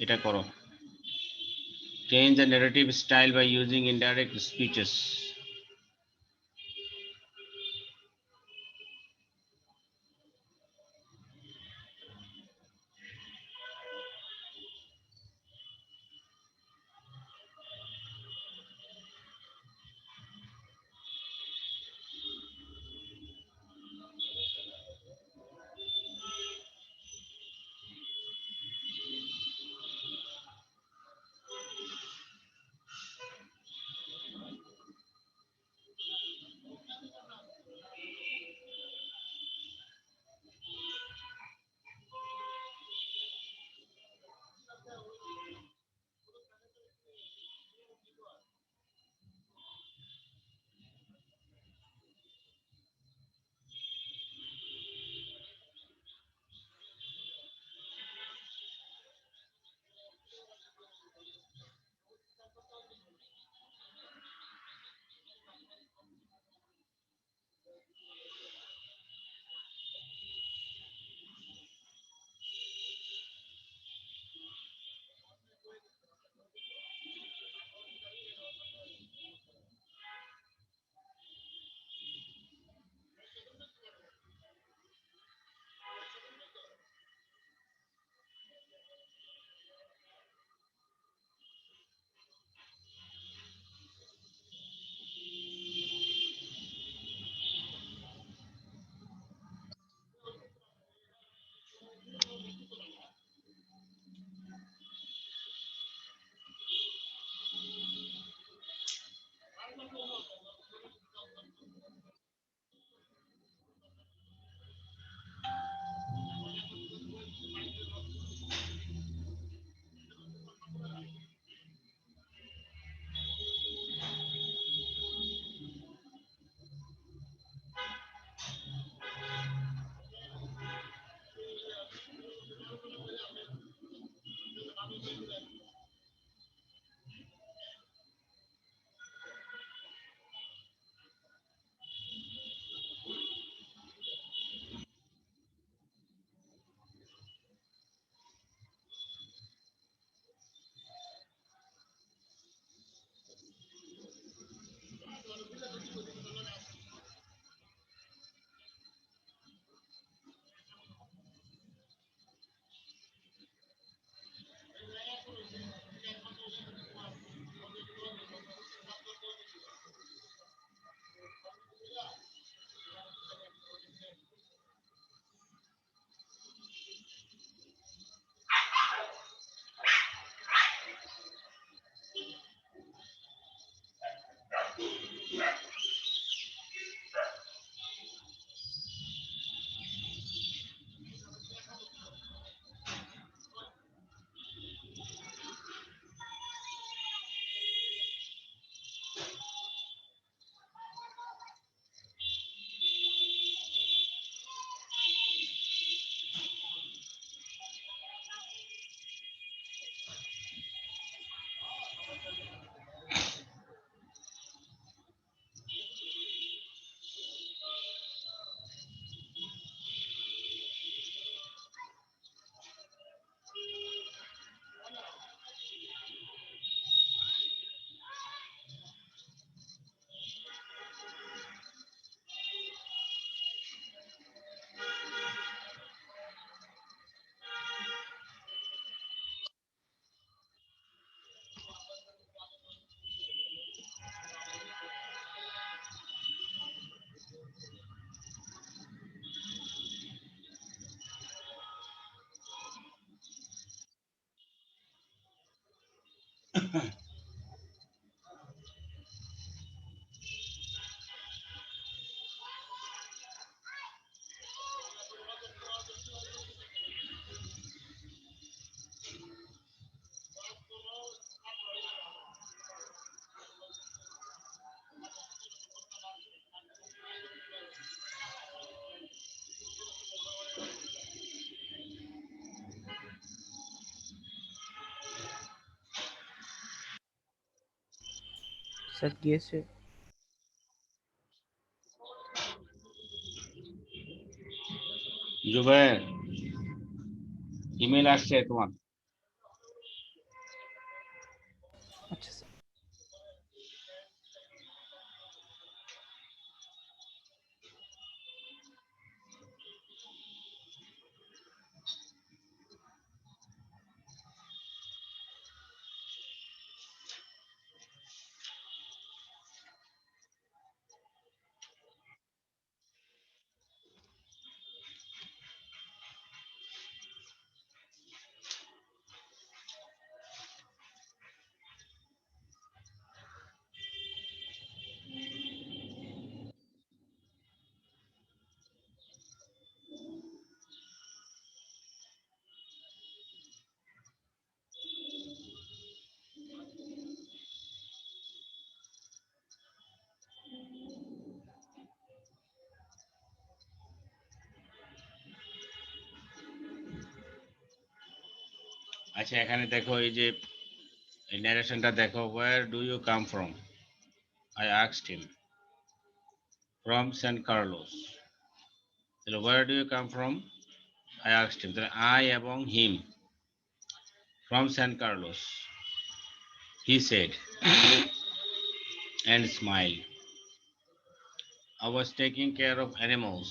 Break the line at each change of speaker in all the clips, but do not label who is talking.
এটা করো। Change the narrative style by using indirect speeches.
Sir গিয়েছে।
জুবের, ইমেল আসছে তোমার। আচ্ছা এখানে দেখো এই যে এই ন্যারেশনটা দেখো, where do you come from? I asked him. From San Carlos. তাহলে where do you come from? I asked him. তাহলে I এবং him. From San Carlos. He said and smiled. I was taking care of animals.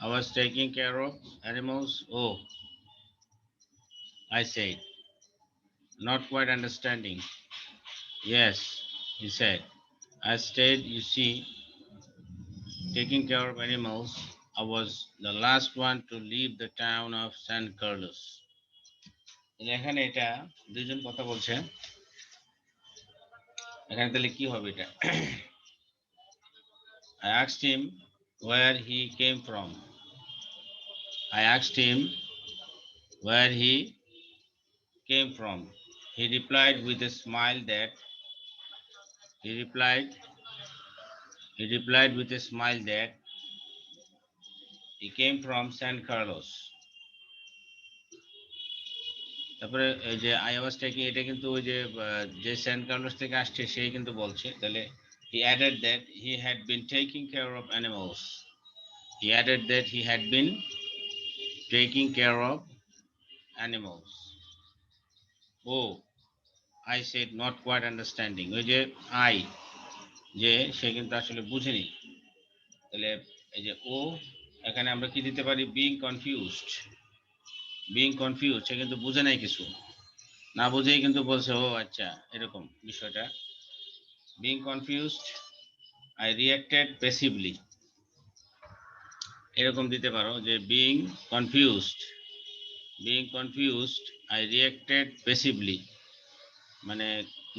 I was taking care of animals. Oh, I said, not quite understanding. Yes, he said. I stayed, you see, taking care of animals. I was the last one to leave the town of San Carlos. এখানে এটা দুইজন কথা বলছে, এখানে তাহলে কি হবে এটা? I asked him where he came from. I asked him where he came from. He replied with a smile that he replied with a smile that he came from San Carlos. তারপরে এই যে I was taking, এটা কিন্তু ওই যে যে Saint Carlos থেকে আসছে সেই কিন্তু বলছে। তাহলে he added that he had been taking care of animals. He added that he had been taking care of animals. Oh, I said, not quite understanding. ওই যে আই, যে সে কিন্তু আসলে বুঝেনি। তাহলে এই যে ও, এখানে আমরা কি দিতে পারি? Being confused. বিং কনফিউজ, সে কিন্তু বুঝে নাই কিছু, না বুঝেই কিন্তু বলছে ও আচ্ছা এরকম বিষয়টা। Being confused, I reacted passively, এরকম দিতে পারো যে being confused I reacted passively, মানে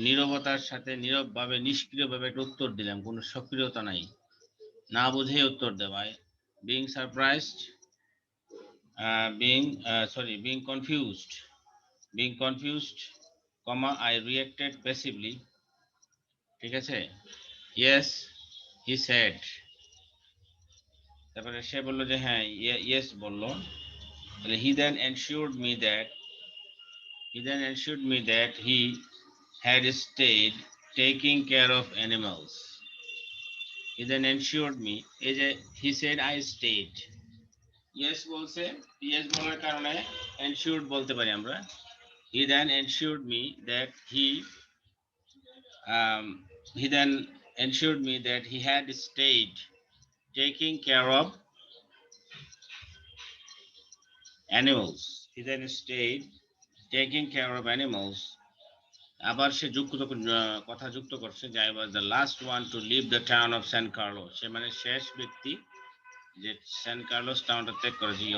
নীরবতার সাথে নীরবভাবে নিষ্ক্রিয়ভাবে একটা উত্তর দিলাম, কোনো সক্রিয়তা নাই, না বুঝেই উত্তর দেওয়ায়। Being surprised, being confused, comma I reacted passively, ঠিক আছে। ইয়েস হি সেড, তারপরে সে বললো যে হ্যাঁ ইয়েস বললো। তাহলে he then ensured me that he had stayed taking care of animals. He then ensured me, এই যে he said I stayed, yes বলছে, yes বলার কারণে ensured বলতে পারি আমরা। He then ensured me that he then ensured me that he had stayed taking care of animals. He then stayed taking care of animals. আবার সে কথা যুক্ত করছে যে I was the last one to leave the town of San Carlos. সে মানে শেষ ব্যক্তি যে Saint Carlos টাউনটা ত্যাগ করেছে। He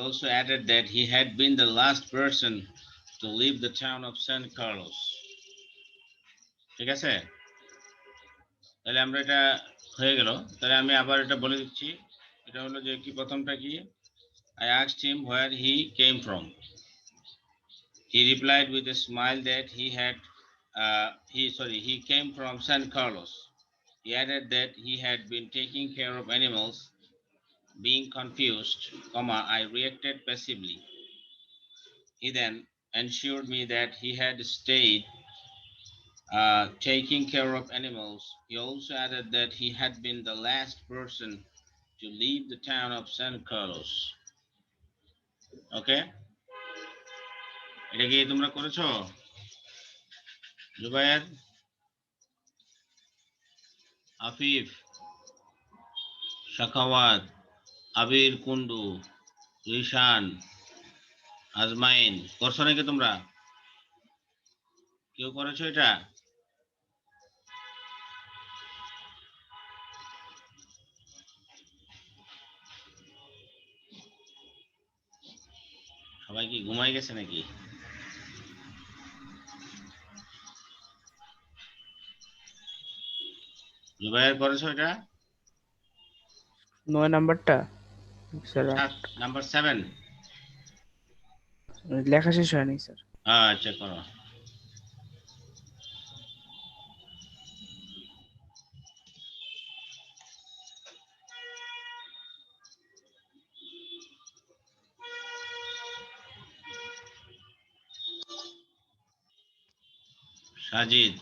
also added that he had been the last person to leave the town of San Carlos. ঠিক আছে, তাহলে আমরা এটা হয়ে গেল। তাহলে আমি আবার এটা বলে দিচ্ছি, এটা হলো যে কি প্রথমটা কি, I asked him where he came from. He replied with a smile that he came from San Carlos. He added that he had been taking care of animals. Being confused, I reacted passively. He then assured me that he had stayed taking care of animals. He also added that he had been the last person to leave the town of San Carlos. Okay? এটা কি তোমরা করেছো? জুবায়ের, আফিফ, শাখাওয়াত, আবির, কুন্ডু, রিশান, আজমাইন, করছো নাকি তোমরা? কেউ করেছো এটা? সবাই কি ঘুমাই গেছে নাকি? জুবায়ের করেছো এটা?
9 নাম্বারটা স্যার,
নাম্বার 7
লেখা শেষ হয়নি স্যার।
আচ্ছা করো। Sajid.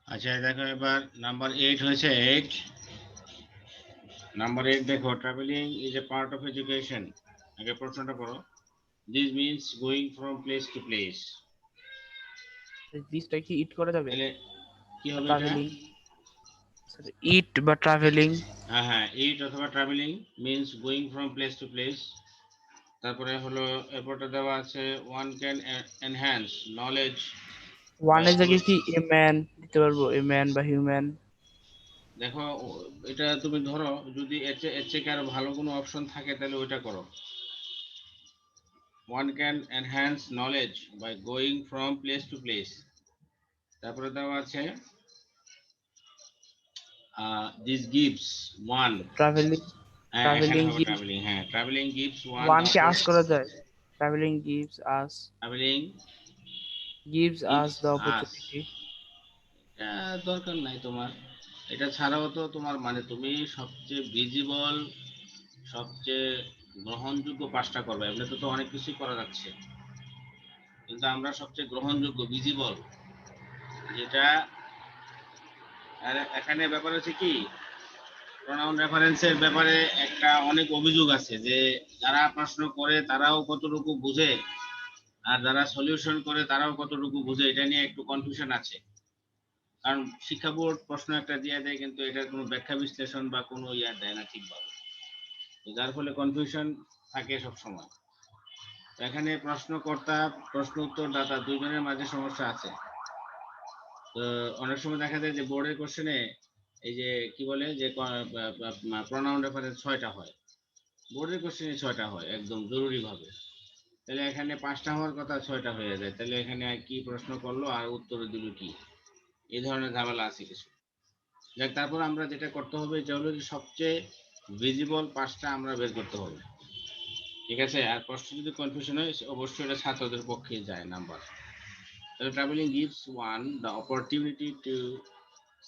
আচ্ছা দেখো এবার নাম্বার 8 হয়েছে 8 নাম্বার 8 দেখো travelling is a part of education আগে প্রশ্নটা পড়ো this means going from place to place
দিসটা কি ইট করা যাবে?
তাহলে কি হবে এটা
ট্রাভেলিং স্যার, ইট বা ট্রাভেলিং।
হ্যাঁ হ্যাঁ ইট অথবা travelling means going from place to place তারপরে হলো এরপরটা দেওয়া আছে one can enhance knowledge by
ওয়ানের জায়গায় কি এ ম্যান দিতে পারবো? এ ম্যান বা হিউম্যান।
দেখো এটা তুমি ধরো যদি এর চেয়ে কি আরো ভালো কোনো অপশন থাকে তাহলে ওইটা করো one can enhance knowledge by going from place to place তারপরে দেওয়া আছে this gives one
ট্রাভেলিং
হ্যাঁ এখানে
ট্রাভেলিং
হবে
গিভস
ট্রাভেলিং হ্যাঁ travelling gives one
one K us
the
করা যায়। Travelling
traveling
gives us
gives
the
us
opportunity.
এটা দরকার নাই তোমার এটা ছাড়াও তো তোমার মানে তুমি সবচেয়ে ভিজিবল সবচেয়ে গ্রহণযোগ্য পাঁচটা করবে এমনি তো অনেক কিছুই করা যাচ্ছে কিন্তু আমরা সবচেয়ে গ্রহণযোগ্য ভিজিবল যেটা আর এখানে ব্যাপার হচ্ছে কি প্রোনাউন রেফারেন্সের ব্যাপারে একটা অনেক অভিযোগ আছে যে যারা প্রশ্ন করে তারাও কতটুকু বুঝে আর যারা সলিউশন করে তারাও কতটুকু বুঝে এটা নিয়ে একটু কনফিউশন আছে কারণ শিক্ষা বোর্ড প্রশ্ন একটা দিয়ে দেয় কিন্তু এটার কোনো ব্যাখ্যা বিশ্লেষণ বা কোনো ইয়া দেয় না ঠিকভাবে যার ফলে কনফিউশন থাকে সব সময় এখানে প্রশ্নকর্তা প্রশ্ন উত্তরদাতা দুইজনের মাঝে সমস্যা আছে তো অনেক সময় দেখা যায় যে বোর্ডের কোশ্চেনে এই যে কি বলে যে প্রোনাউন রেফারেন্স 6টা হয় বোর্ডের কোশ্চেনে 6টা হয় একদম জরুরি ভাবে তাহলে এখানে 5টা হওয়ার কথা 6টা হয়ে যায় তাহলে এখানে কি প্রশ্ন করলো আর উত্তর দিল কি এই ধরনের ঝামেলা আছে কিছু যাক তারপর আমরা যেটা করতে হবে এটা হলো যে সবচেয়ে ভিজিবল 5টা আমরা বের করতে হবে ঠিক আছে আর প্রশ্ন যদি কনফিউশন হয় অবশ্যই এটা ছাত্রদের পক্ষে যায় নাম্বার তাহলে travelling gives one the opportunity to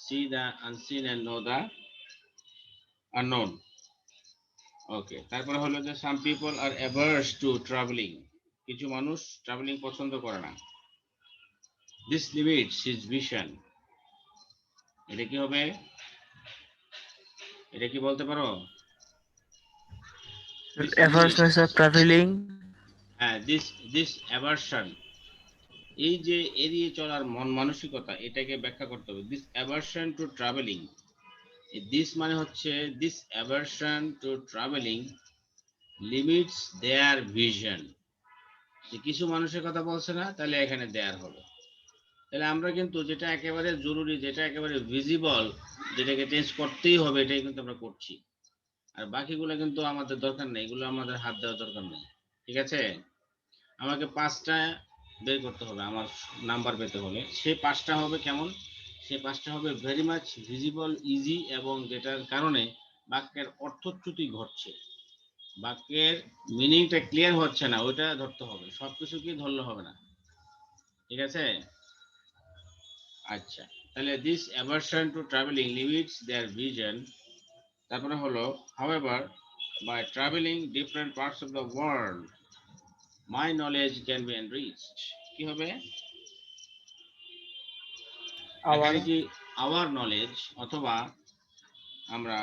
see the unseen and know the unknown ওকে তারপরে হলো যে সাম পিপল আর অ্যাভার্স টু ট্রাভেলিং কিছু মানুষ ট্রাভেলিং পছন্দ করে না দিস লিমিটস হিজ ভিশন এটা কি হবে এটা কি বলতে পারো this
efforts
limits
sir travelling.
হ্যাঁ দিস অ্যাভার্সন এই যে এড়িয়ে চলার মন মানসিকতা এটাকে ব্যাখ্যা করতে হবে this aversion to travelling this মানে হচ্ছে this aversion to travelling limits their vision যে কিছু মানুষের কথা বলছে না তাহলে এখানে দেয়ার হবে তাহলে আমরা কিন্তু যেটা একেবারে জরুরি যেটা একেবারে ভিজিবল যেটাকে চেঞ্জ করতেই হবে এটাই কিন্তু আমরা করছি আর বাকিগুলো কিন্তু আমাদের দরকার নেই এগুলো আমাদের হাত দেওয়ার দরকার নেই ঠিক আছে আমাকে 5টা বের করতে হবে আমার নাম্বার পেতে হলে সেই 5টা হবে কেমন সেই 5টা হবে ভেরি মাচ ভিজিবল ইজি এবং যেটার কারণে বাক্যের অর্থচ্যুতি ঘটছে বাক্যের মিনিংটা ক্লিয়ার হচ্ছে না ওইটা ধরতে হবে সবকিছু কি ধরলে হবে না ঠিক আছে আচ্ছা তাহলে this aversion to travelling limits their vision তারপরে হলো however by travelling different parts of the world my knowledge can be enriched কি হবে
আওয়ার।
এখানে কি আওয়ার নলেজ অথবা আমরা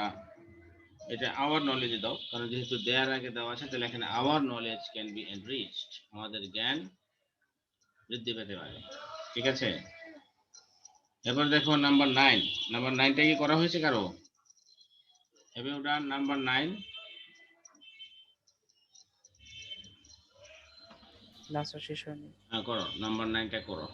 এটা আওয়ার নলেজে দাও কারণ যেহেতু দেয়ার আগে দেওয়া আছে তাহলে এখানে hour knowledge can be enriched আমাদের জ্ঞান বৃদ্ধি পেতে পারে ঠিক আছে এবার দেখো নাম্বার 9টা কি করা হয়েছে কারো Have you done number 9?
না স্যার, শেষ হয়নি।
হ্যাঁ করো নাম্বার 9টা করো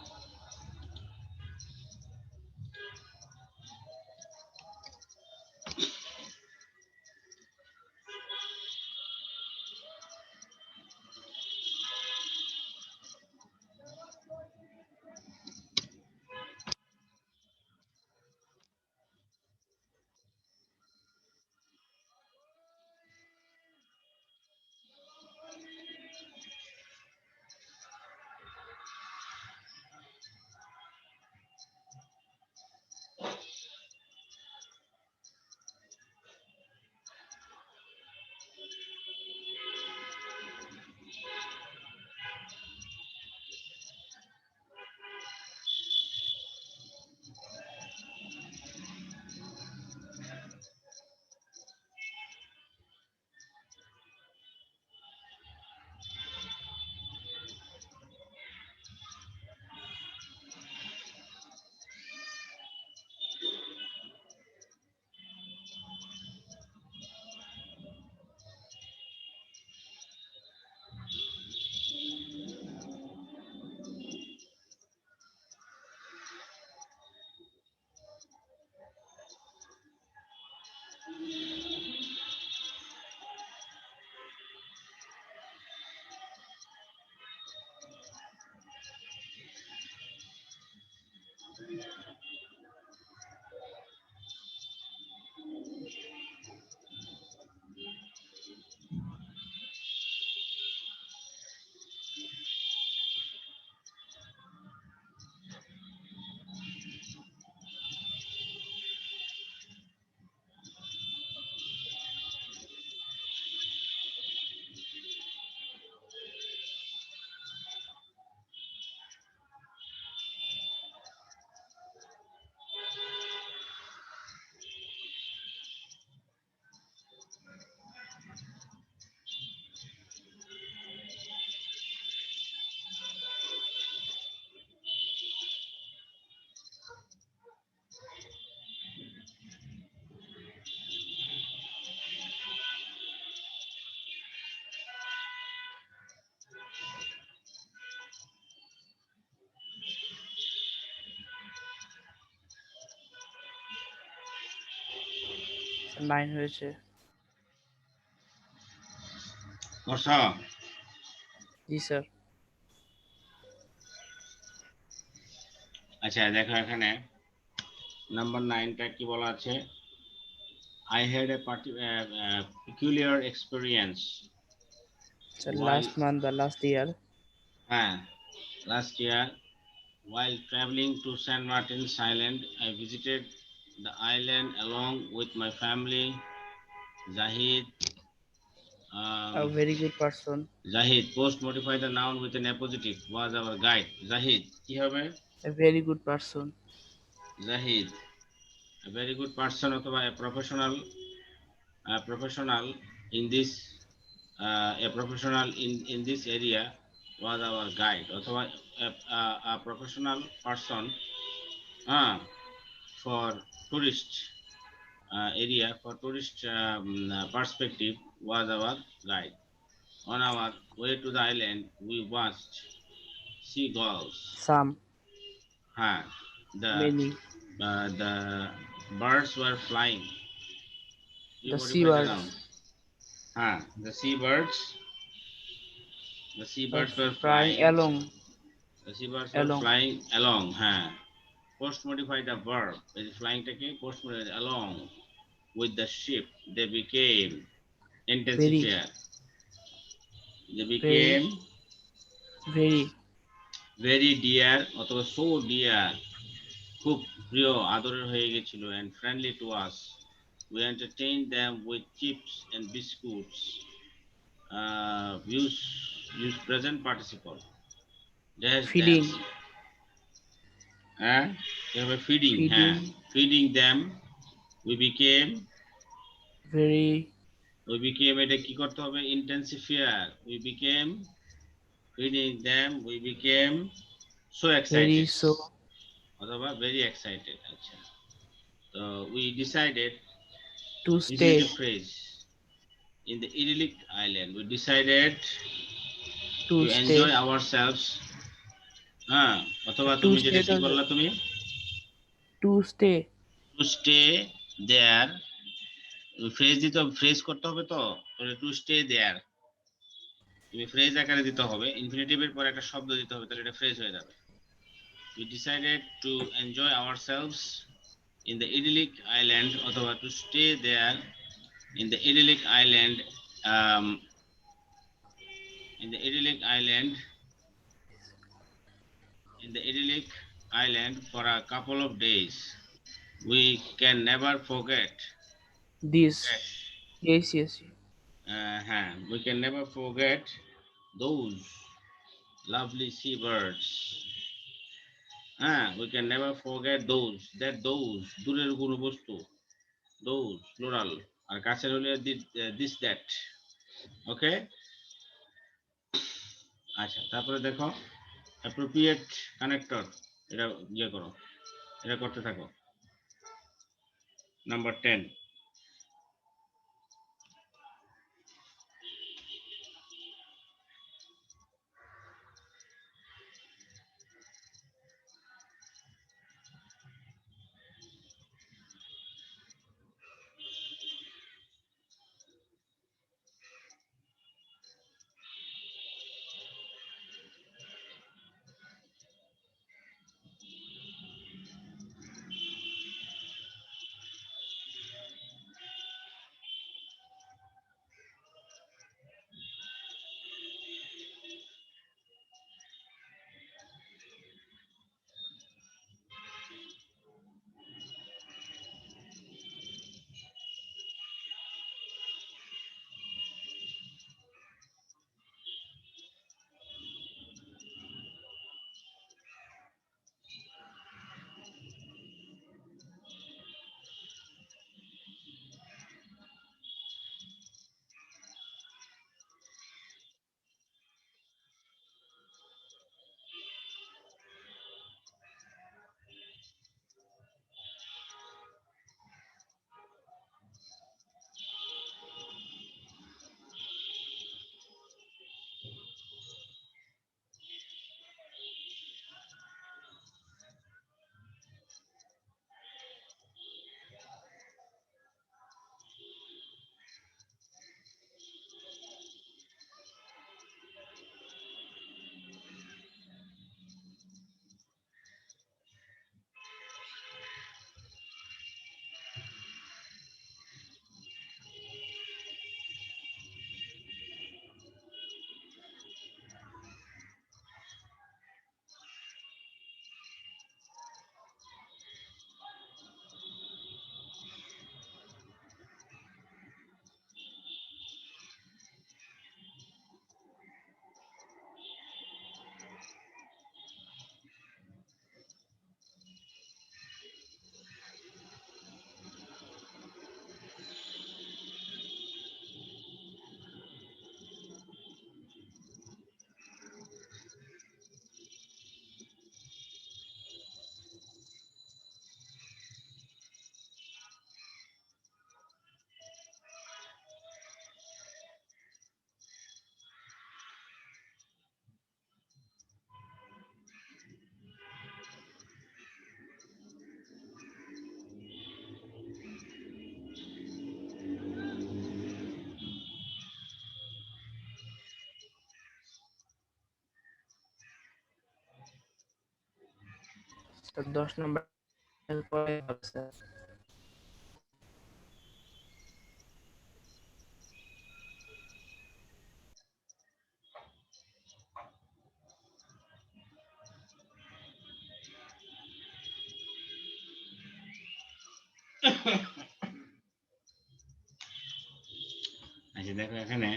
9 হয়েছে।
করছ?
জি স্যার।
আচ্ছা দেখো এখানে নাম্বার 9টা কি বলা আছে? I had a peculiar experience
sir
while
last month বা last year.
last year while traveling to San Martin's Island. I visited the island along with my family. Zahid,
A very good person.
Zahid, post modify the noun with an appositive, was our guide. Zahid, কি হবে?
A very good person.
Zahid, a very good person অথবা a professional in this a professional in this area was our guide অথবা a professional person for tourist area for tourist perspective was our guide. On our way to the island, we watched seagulls.
Some.
Huh.
Many.
The birds were flying. You
The
modify the noun.
seabirds
The seabirds. The
were
seabirds were
flying
flying.
along.
The seabirds were
Along.
flying along. Post modify the verb. Is flying take post modify along with the ship. They became
Very.
intensifier. They
Very.
became
Very.
very dear অথবা so dear, খুব প্রিয় আদরের হয়ে গেছিল, and friendly to us. We entertained them with chips and biscuits. Use present participle. Dash
Feeding.
them. You have a feeding.
Feeding.
Feeding them. We became
Very.
এটা কি করতে হবে? Intensifier. We became feeding them. We became so excited.
Very so.
অথবা very excited. আচ্ছা, so we decided
To
this
stay.
is the phrase. In the idyllic island, we decided
To
to
stay.
enjoy ourselves. অথবা
To
তুমি
stay
যেটা কি
the-
বললা তুমি?
To stay.
To stay there. Phrase দিতে হবে, phrase করতে হবে তো টু স্টে দেয়ার তুমি ফ্রেজ আকারে দিতে হবে, ইনফিনিটিভের পর একটা শব্দ দিতে হবে, তাহলে এটা ফ্রেজ হয়ে যাবে। We decided to enjoy ourselves in the idyllic island অথবা to stay there in the idyllic island in the idyllic island for a couple of days. We can never forget
This. Yes, yes.
we can never forget those lovely seabirds. We can never forget those দূরের কোনো বস্তু, those plural, আর কাছের হলে this that. ওকে, আচ্ছা তারপরে দেখো appropriate connector, এটা ইয়ে করো, এটা করতে থাকো। নাম্বার 10,
স্যার 10 নম্বর পরে হবে স্যার।
আচ্ছা দেখো এখানে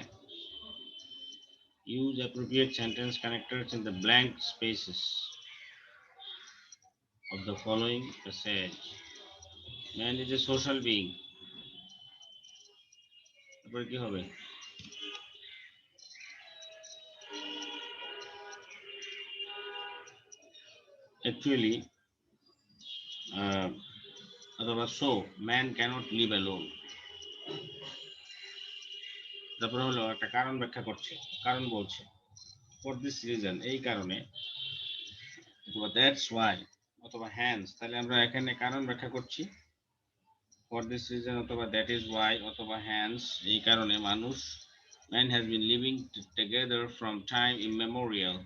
use appropriate sentence connectors in the blank spaces of the following passage. Man is a social being. তারপরে কি হবে? Actually, অথবা so man cannot live alone. তারপরে হলো একটা কারণ ব্যাখ্যা করছে, কারণ বলছে for this reason, এই কারণে, অথবা that's why, অথবা hence, তাহলে আমরা এখানে কারণ ব্যাখ্যা করছি for this reason অথবা that is why অথবা hence, এই কারণে মানুষ man has been living together from time immemorial.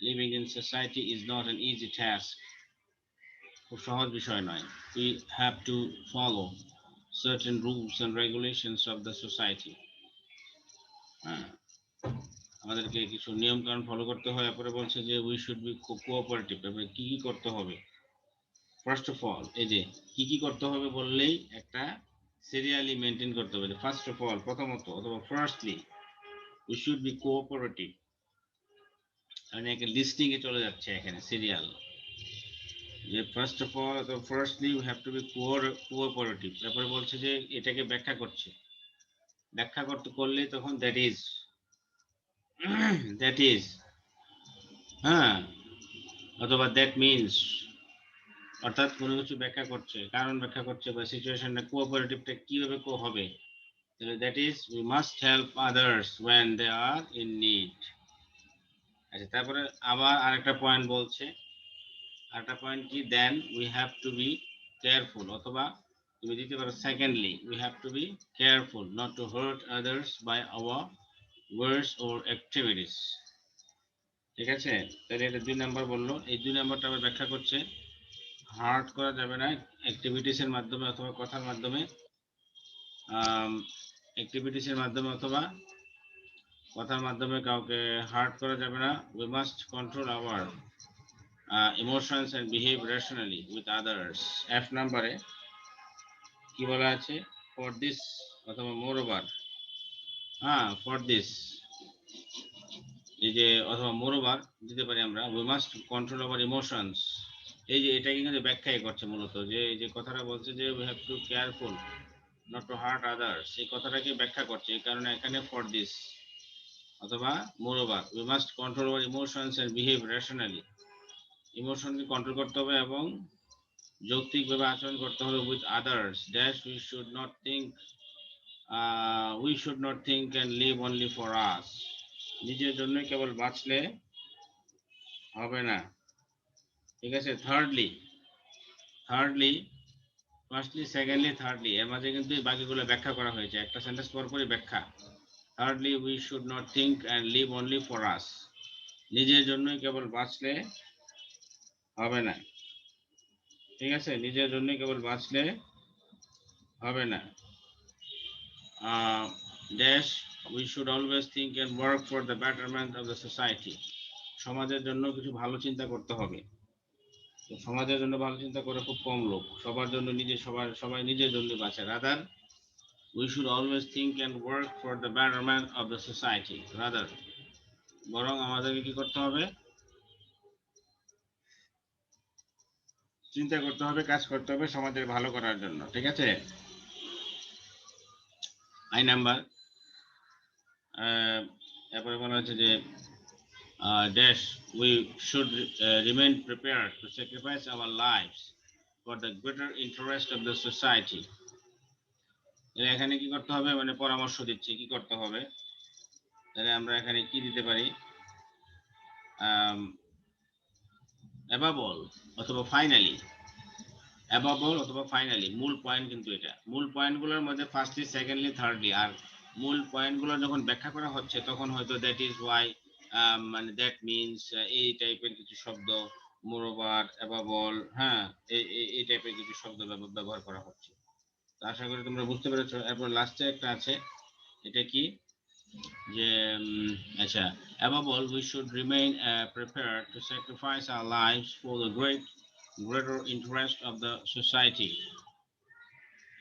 Living in society is not an easy task. খুব সহজ বিষয় নয়. We have to follow certain rules and regulations of the society. আমাদেরকে কিছু নিয়ম কানুন ফলো করতে হয়. এরপরে বলছে যে we should be cooperative. এবারে কি কি করতে হবে? ফার্স্ট অফ অল, এই যে কি কি করতে হবে বললেই একটা সিরিয়ালি মেনটেন করতে হবে. ফার্স্ট অফ অল, প্রথমত অথবা firstly, we should be cooperative. মানে একটা লিস্টিং এ চলে যাচ্ছে এখানে সিরিয়াল, যে ফার্স্ট অফ অল অথবা firstly we have to be cooperative. তারপরে বলছে যে এটাকে ব্যাখ্যা করছে, ব্যাখ্যা করলে তখন that is হ্যাঁ, অথবা that means, অর্থাৎ কোনো কিছু ব্যাখ্যা করছে, কারণ ব্যাখ্যা করছে বা সিচুয়েশনটা কোঅপারেটিভটা কিভাবে হবে, তাহলে that is we must help others when they are in need. আচ্ছা, তারপরে আবার আরেকটা পয়েন্ট বলছে, আরেকটা পয়েন্ট কি, then we have to be careful, অথবা তুমি দিতে পারো secondly we have to be careful not to hurt others by our words or activities. ঠিক আছে, তাহলে এটা 2 নাম্বার বললো. এই 2 নাম্বারটা আবার ব্যাখ্যা করছে, হার্ট করা যাবে না অ্যাক্টিভিটিসের মাধ্যমে অথবা কথার মাধ্যমে, অ্যাক্টিভিটিসের মাধ্যমে অথবা কথার মাধ্যমে কাউকে হার্ট করা যাবে না. we must control our emotions and behave rationally with others. F নাম্বারে কি বলা আছে, for this অথবা moreover, for this, এই যে অথবা moreover দিতে পারি আমরা, we must control our emotions. এই যে এটা কিন্তু ব্যাখ্যাই করছে মূলত, যে এই যে কথাটা বলছে যে we have to careful not to hurt others, এই কথাটাকে ব্যাখ্যা করছে. এই কারণে এখানে for this অথবা moreover we must control our emotions and behave rationally. ইমোশনকে কন্ট্রোল করতে হবে এবং যৌক্তিকভাবে আচরণ করতে হবে with others. Dash we should not think and live only for us. নিজের জন্য কেবল বাঁচলে হবে না. ঠিক আছে, থার্ডলি, ফার্স্টলি, সেকেন্ডলি, থার্ডলি, এর মাঝে কিন্তু এই বাকিগুলো ব্যাখ্যা করা হয়েছে, একটা সেন্টেন্স পরপরই ব্যাখ্যা. Thirdly we should not think and live only for us. নিজের জন্যই কেবল বাঁচলে হবে না. ঠিক আছে, নিজের জন্যই কেবল বাঁচলে হবে না. Dash we should always think and work for the betterment of the society. সমাজের জন্য কিছু ভালো চিন্তা করতে হবে. তো সমাজের জন্য ভালো চিন্তা করে খুব কম লোক, সবার জন্য সবাই নিজের জন্য বাঁচে. Rather we should always think and work for the betterment of the society. Rather, বরং আমাদেরকে কি করতে হবে, চিন্তা করতে হবে, কাজ করতে হবে সমাজের ভালো করার জন্য. ঠিক আছে, আই নাম্বার, এরপরে বলা হচ্ছে যে dash we should remain prepared to sacrifice our lives for the greater interest of the society. এখানে কি করতে হবে, মানে পরামর্শ দিচ্ছি কি করতে হবে. তাহলে আমরা এখানে কি দিতে পারি, above all অথবা ফাইনালি, above all অথবা ফাইনালি, মূল পয়েন্ট কিন্তু এটা, মূল পয়েন্টগুলোর মধ্যে ফার্স্টলি, সেকেন্ডলি, থার্ডলি, আর মূল পয়েন্টগুলো যখন ব্যাখ্যা করা হচ্ছে তখন হয়তো দ্যাট ইজ ওয়াই, মানে দ্যাট মিনস, এই টাইপের কিছু শব্দ মোরওভার, অ্যাবাবল, হ্যাঁ, এই টাইপের কিছু শব্দ ব্যবহার করা হচ্ছে। তো আশা করি তোমরা বুঝতে পেরেছো। এরপর লাস্টে একটা আছে, এটা কি যে আচ্ছা, above all we should remain prepared to sacrifice our lives for the greater interest of the society.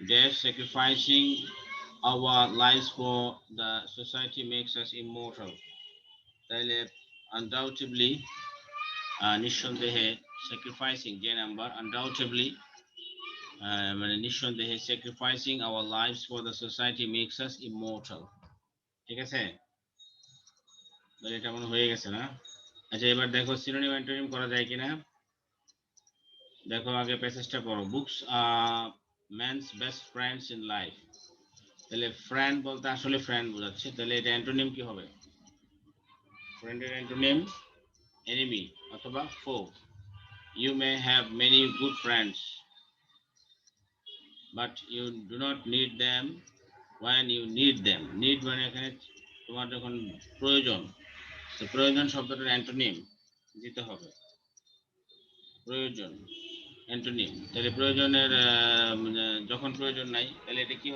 Thus sacrificing our lives for the society makes us immortal. তাইলে undoubtedly নিঃসন্দেহে sacrificing যে নাম্বার undoubtedly মানে নিঃসন্দেহে sacrificing our lives for the society makes us immortal. ঠিক আছে, তাহলে এটা মনে হয়ে গেছে না? আচ্ছা, এবার দেখো সিনোনিম অ্যান্টোনিম করা যায় কিনা। দেখো আগে প্যাসেজটা পড়ো। Books are man's best friends in life. তাহলে ফ্রেন্ড বলতে আসলে ফ্রেন্ড বোঝাচ্ছে, তাহলে এটা অ্যান্টোনিম কি হবে? ফ্রেন্ডের অ্যান্টোনিম এনিমি অথবা foe. You may have many good friends but you do not need them one you need them. Need মানে এখানে তোমার যখন প্রয়োজন, তো প্রয়োজন শব্দটার অ্যান্টোনিম দিতে হবে। প্রয়োজন অ্যান্টোনিম, তাহলে প্রয়োজনের যখন প্রয়োজন নাই তাহলে এটা কি